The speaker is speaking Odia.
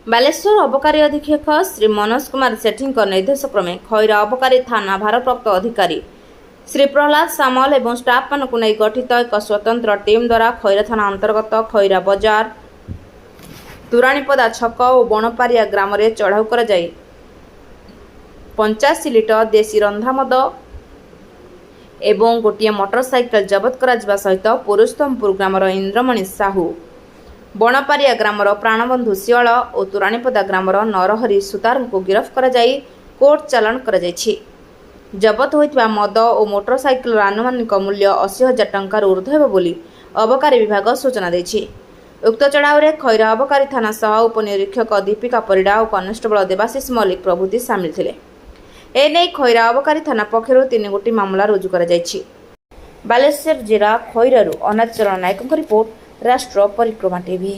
ବାଲେଶ୍ୱର ଅବକାରୀ ଅଧୀକ୍ଷକ ଶ୍ରୀ ମନୋଜ କୁମାର ସେଠୀଙ୍କ ନିର୍ଦ୍ଦେଶ କ୍ରମେ ଖଇରା ଅବକାରୀ ଥାନା ଭାରପ୍ରାପ୍ତ ଅଧିକାରୀ ଶ୍ରୀ ପ୍ରହ୍ଲାଦ ସାମଲ ଏବଂ ଷ୍ଟାଫମାନଙ୍କୁ ନେଇ ଗଠିତ ଏକ ସ୍ୱତନ୍ତ୍ର ଟିମ୍ ଦ୍ୱାରା ଖଇରା ଥାନା ଅନ୍ତର୍ଗତ ଖଇରା ବଜାର, ତୁରାଣୀପଦା ଛକ ଓ ବଣପାରିଆ ଗ୍ରାମରେ ଚଢ଼ାଉ କରାଯାଇ 85 ଲିଟର ଦେଶୀ ରନ୍ଧା ମଦ ଏବଂ ଗୋଟିଏ ମୋଟରସାଇକେଲ ଜବତ କରାଯିବା ସହିତ ପୁରୁଷୋତ୍ତମପୁର ଗ୍ରାମର ଇନ୍ଦ୍ରମଣି ସାହୁ, ବଣପାରିଆ ଗ୍ରାମର ପ୍ରାଣବନ୍ଧୁ ଶିଅଳ ଓ ତୁରାଣୀପଦା ଗ୍ରାମର ନରହରି ସୁତାରଙ୍କୁ ଗିରଫ କରାଯାଇ କୋର୍ଟ ଚାଲାଣ କରାଯାଇଛି। ଜବତ ହୋଇଥିବା ମଦ ଓ ମୋଟରସାଇକେଲର ଆନୁମାନିକ ମୂଲ୍ୟ 80,000 ଟଙ୍କାରୁ ଉର୍ଦ୍ଧ୍ୱ ହେବ ବୋଲି ଅବକାରୀ ବିଭାଗ ସୂଚନା ଦେଇଛି। ଉକ୍ତ ଚଢ଼ାଉରେ ଖଇରା ଅବକାରୀ ଥାନା ସହ ଉପନିରୀକ୍ଷକ ଦୀପିକା ପରିଡ଼ା ଓ କନେଷ୍ଟବଳ ଦେବାଶିଷ ମଲ୍ଲିକ ପ୍ରଭୃତି ସାମିଲ ଥିଲେ। ଏନେଇ ଖଇରା ଅବକାରୀ ଥାନା ପକ୍ଷରୁ 3 ଗୋଟି ମାମଲା ରୁଜୁ କରାଯାଇଛି। ବାଲେଶ୍ୱର ଜିଲ୍ଲା ଖଇରାରୁ ଅନାଥ ଚରଣ ନାୟକଙ୍କ ରିପୋର୍ଟ, ରାଷ୍ଟ୍ର ପରିକ୍ରମା ଟିଭି।